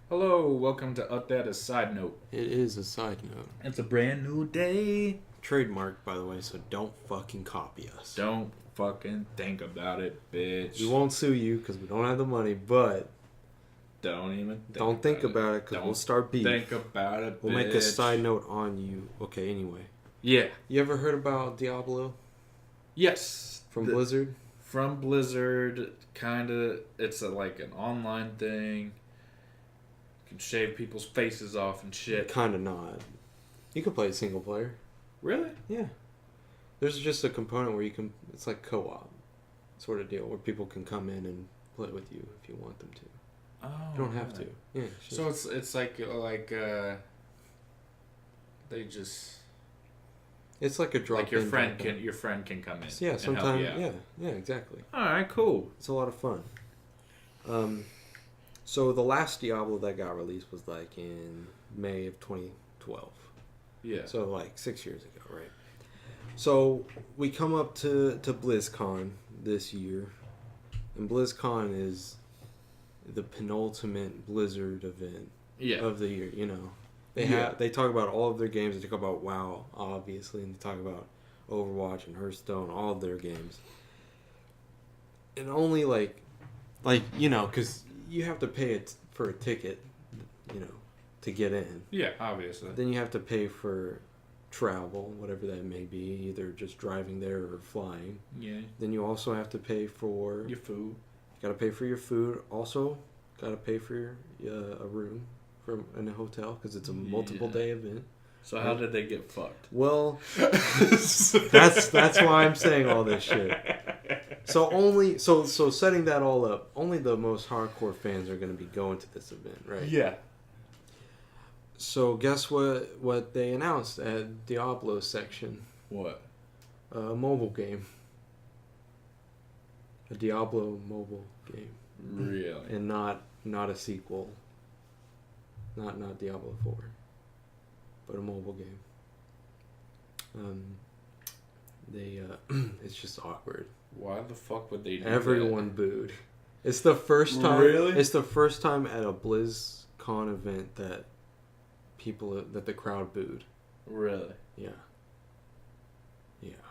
Hello, welcome to Up That a Side Note. It is a side note. It's a brand new day. Trademark, by the way, so don't fucking copy us. Don't fucking think about it, bitch. We won't sue you because we don't have the money, but Don't even don't think about it because we'll start beef. Think about it, We'll make a side note on you. Okay, anyway. Yeah. You ever heard about Diablo Yes. from Blizzard? From Blizzard, kinda. It's like an online thing. You can shave people's faces off and shit. Kind of not. You can play it single player. Really? Yeah. There's just a component where you can, it's like co-op sort of deal where people can come in and play with you if you want them to. Oh. You don't have to. Yeah. So it's like they just. It's like a drop. Like your friend can come in. Yeah, sometimes. Yeah. Yeah, exactly. All right, cool. It's a lot of fun. So the last Diablo that got released was like in May of 2012. Yeah. So like 6 years ago, right? So we come up to BlizzCon this year, and BlizzCon is the penultimate Blizzard event of the year. You know, they talk about all of their games. They talk about WoW, obviously, and they talk about Overwatch and Hearthstone, all of their games. And only like you know, because you have to pay it for a ticket, you know, to get in. Yeah, obviously. Then you have to pay for travel, whatever that may be, either just driving there or flying. Yeah. Then you also have to pay for Your food. You got to pay for your food. Also, got to pay for a room in a hotel because it's a multiple day event. So how did they get fucked? Well, that's why I'm saying all this shit. So setting that all up, only the most hardcore fans are going to be going to this event, right? Yeah. So guess what they announced at Diablo section? What? A mobile game. A Diablo mobile game. Really? And not a sequel. Not Diablo 4. But a mobile game. It's just awkward. Why the fuck would they do Everyone booed. It's the first time. Really? It's the first time at a BlizzCon event that the crowd booed. Really? Yeah. Yeah.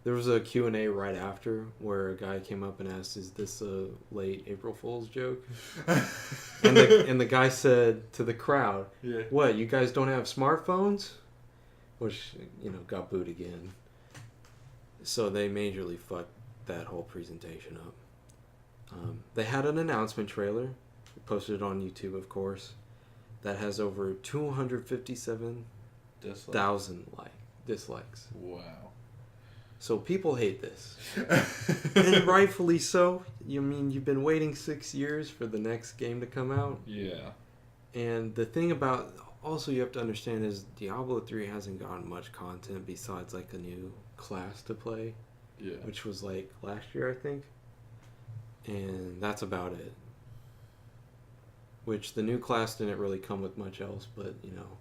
There was a Q&A right after where a guy came up and asked, "Is this a late April Fool's joke?" and the guy said to the crowd, Yeah. "What? You guys don't have smartphones?" Which, you know, got booed again. So they majorly fucked that whole presentation up. They had an announcement trailer, posted on YouTube, of course, that has over 257,000 dislikes. Wow. So people hate this. And rightfully so. You mean you've been waiting 6 years for the next game to come out? Yeah. And the thing about, also you have to understand, is Diablo 3 hasn't gotten much content besides like a new class to play. Yeah. Which was like last year, I think. And that's about it. Which the new class didn't really come with much else, but, you know,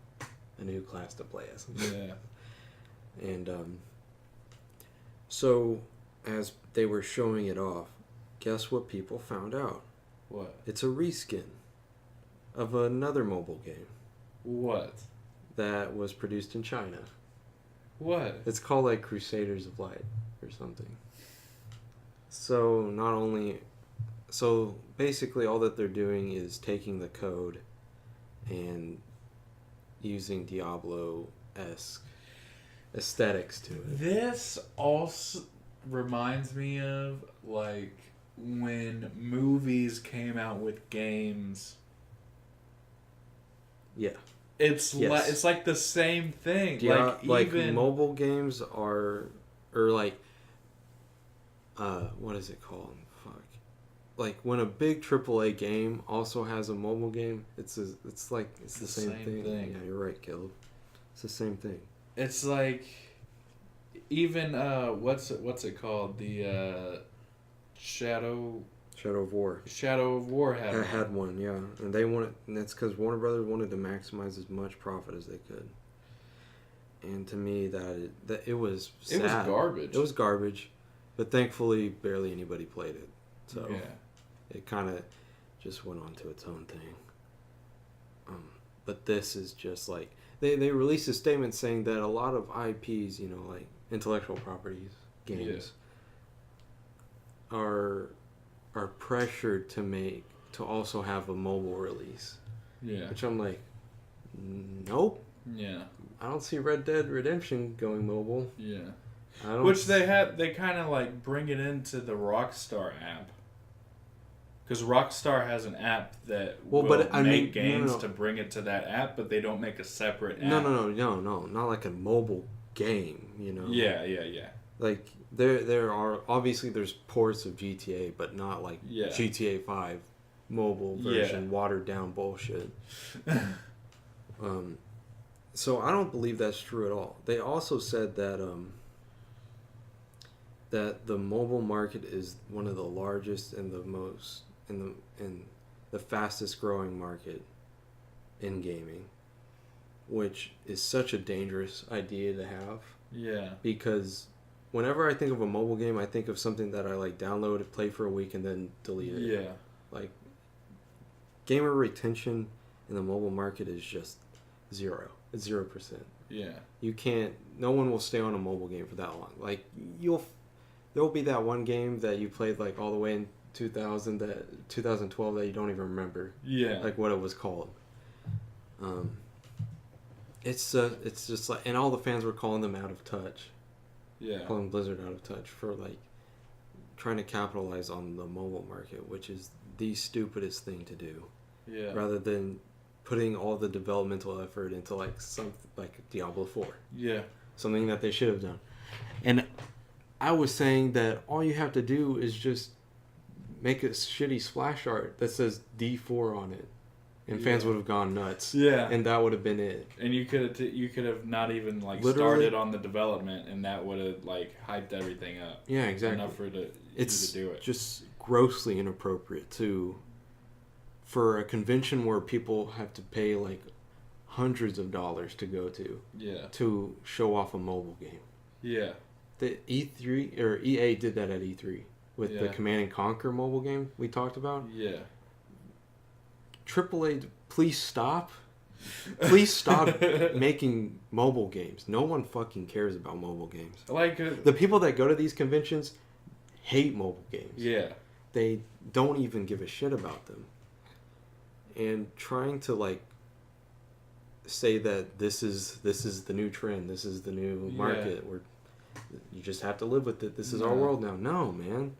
a new class to play as. Yeah. And so as they were showing it off, guess what people found out? What? It's a reskin of another mobile game What? that was produced in China. What? It's called like Crusaders of Light or something. So basically all that they're doing is taking the code and using Diablo-esque aesthetics to it. This also reminds me of like when movies came out with games. Yeah. It's Yes. it's like the same thing. Like even mobile games are, or like, what is it called? Fuck. Like when a big AAA game also has a mobile game, it's the same thing. Yeah, you're right, Caleb. It's the same thing. It's like even what's it called? The Shadow Shadow of War. Shadow of War had I had one, yeah, and that's because Warner Brothers wanted to maximize as much profit as they could. And to me, that it was sad. It was garbage. It was garbage, but thankfully, barely anybody played it. So yeah. it kind of just went on to its own thing. but this is just like they released a statement saying that a lot of IPs, like intellectual properties games, are pressured to also have a mobile release. Yeah. Which I'm like, nope. Yeah. I don't see Red Dead Redemption going mobile. Yeah. Which they kind of like bring it into the Rockstar app. Because Rockstar has an app that make games to bring it to that app, but they don't make a separate app. No, not like a mobile game, Yeah. Like there are obviously there's ports of GTA, but not like GTA 5 mobile version watered down bullshit. So I don't believe that's true at all. They also said that that the mobile market is one of the largest and the fastest growing market in gaming, which is such a dangerous idea to have. Yeah. Because whenever I think of a mobile game, I think of something that I like download, play for a week, and then delete it. Yeah. Like, gamer retention in the mobile market is just zero. It's 0%. Yeah. You can't. No one will stay on a mobile game for that long. Like there will be that one game that you played like all the way in 2012 that you don't even remember. Yeah. Like what it was called. It's just like, and all the fans were calling them out of touch. Yeah. Calling Blizzard out of touch for like trying to capitalize on the mobile market, which is the stupidest thing to do. Yeah. Rather than putting all the developmental effort into like Diablo 4. Yeah. Something that they should have done. And I was saying that all you have to do is just make a shitty splash art that says D4 on it, and fans would have gone nuts. Yeah. And that would have been it. And you could have not even like started on the development, and that would have like hyped everything up. Yeah, exactly. Enough for you to do it. It's just grossly inappropriate for a convention where people have to pay like hundreds of dollars to go to. Yeah. To show off a mobile game. Yeah. The E3 or EA did that at E3 with the Command and Conquer mobile game we talked about. Yeah. AAA, please stop. Please stop making mobile games. No one fucking cares about mobile games. Like the people that go to these conventions hate mobile games. Yeah. They don't even give a shit about them. And trying to like say that this is the new trend, this is the new market, where you just have to live with it. This is our world now. No, man.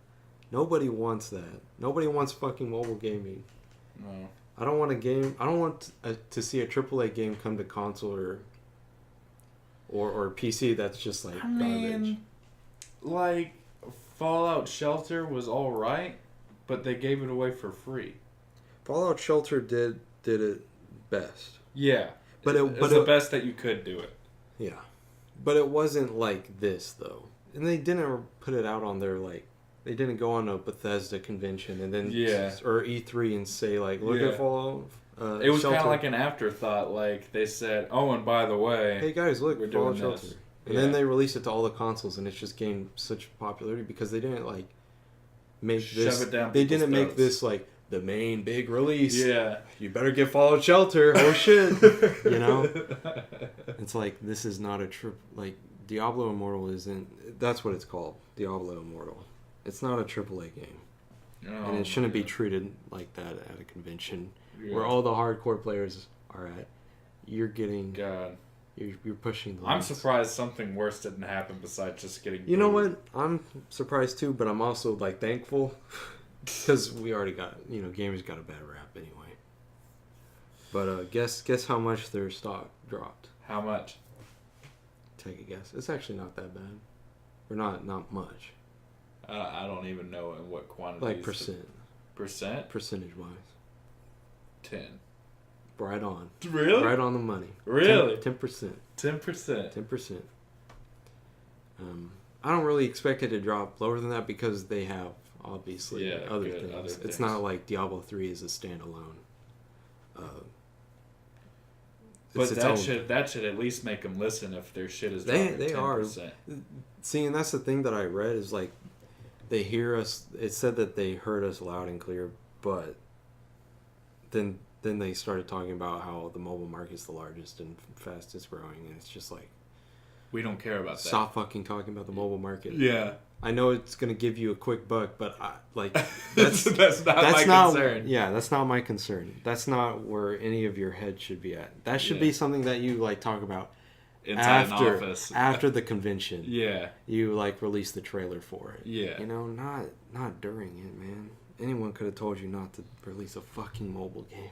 Nobody wants that. Nobody wants fucking mobile gaming. No. I don't want a game. I don't want to see a AAA game come to console or PC that's just like garbage. Like Fallout Shelter was all right, but they gave it away for free. Fallout Shelter did it best. Yeah, but it was the best that you could do it. Yeah, but it wasn't like this though, and they didn't put it out on their like. They didn't go on a Bethesda convention and then or E3 and say like, look at Fallout. It was kind of like an afterthought. Like they said, oh, and by the way, hey guys, look, we're Fallout doing Shelter. this. And then they released it to all the consoles, and it's just gained such popularity because they didn't like make this. Shove it down they didn't make throats. this like the main big release. Yeah, you better get Fallout Shelter. Oh shit, you know. It's like this is not a trip. Like Diablo Immortal isn't. That's what it's called, Diablo Immortal. It's not a AAA game, and it shouldn't be treated like that at a convention where all the hardcore players are at. You're getting. God. You're pushing the I'm limits. Surprised something worse didn't happen besides just getting You know what? I'm surprised too, but I'm also like thankful because we already got gamers got a bad rap anyway. But guess how much their stock dropped. How much? Take a guess. It's actually not that bad, or not much. I don't even know in what quantity. Like percent. Percentage wise. 10. Right on. Really? Right on the money. Really? 10%. 10%. 10%. I don't really expect it to drop lower than that because they have obviously other things. It's not like Diablo 3 is a standalone. But that should at least make them listen if their shit is dropping 10%. They are. See, and that's the thing that I read is like they hear us. It said that they heard us loud and clear, but then then they started talking about how the mobile market is the largest and fastest growing, and it's just like, we don't care about that. Stop fucking talking about the mobile market. Yeah. I know it's gonna give you a quick buck, but that's not my concern. Yeah, that's not my concern. That's not where any of your head should be at. That should be something that you like talk about inside an office after the convention. Yeah, you like release the trailer for it. Yeah, you know, not during it, man. Anyone could have told you not to release a fucking mobile game.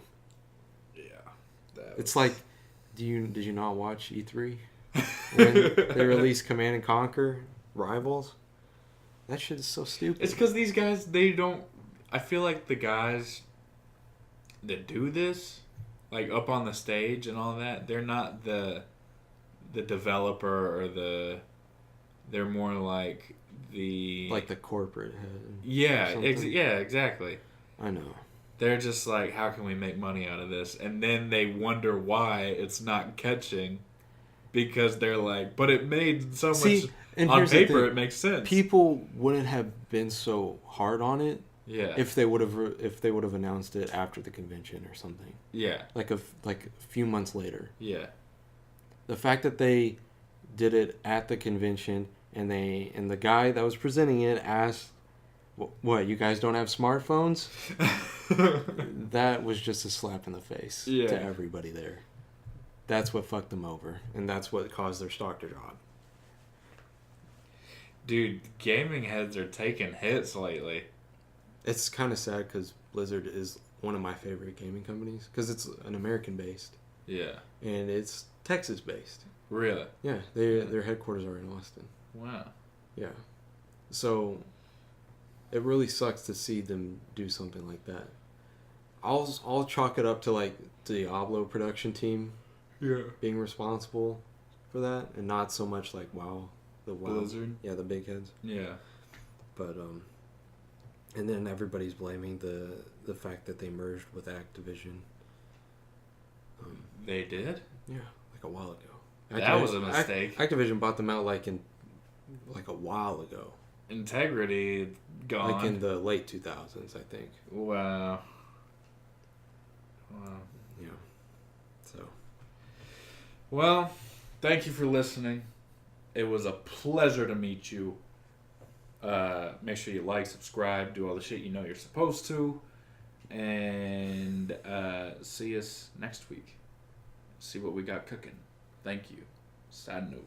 Yeah, it's like, did you not watch E3 when they released Command and Conquer Rivals? That shit is so stupid. It's because these guys, they don't... I feel like the guys that do this, like up on the stage and all that, they're not the developer or the... They're more like the... Like the corporate head. Yeah, yeah, exactly. I know. They're just like, how can we make money out of this? And then they wonder why it's not catching. Because they're like, but it made so much... On paper, it makes sense. People wouldn't have been so hard on it, yeah, if they would have announced it after the convention or something. Yeah, like a few months later. Yeah, the fact that they did it at the convention and the guy that was presenting it asked, "What? You guys don't have smartphones?" That was just a slap in the face to everybody there. That's what fucked them over, and that's what caused their stock to drop. Dude, gaming heads are taking hits lately. It's kind of sad because Blizzard is one of my favorite gaming companies because it's an American-based. Yeah. And it's Texas-based. Really? Yeah. Their headquarters are in Austin. Wow. Yeah. So it really sucks to see them do something like that. I'll chalk it up to like the Diablo production team. Yeah. Being responsible for that, and not so much like WoW. The Blizzard? Yeah, the big heads. Yeah. But, and then everybody's blaming the fact that they merged with Activision. They did? Yeah, like a while ago. That was a mistake. Activision bought them out like a while ago. Integrity gone. Like in the late 2000s, I think. Wow. Yeah. So. Well, thank you for listening. It was a pleasure to meet you. Make sure you like, subscribe, do all the shit you know you're supposed to. And see us next week. See what we got cooking. Thank you. Sad note.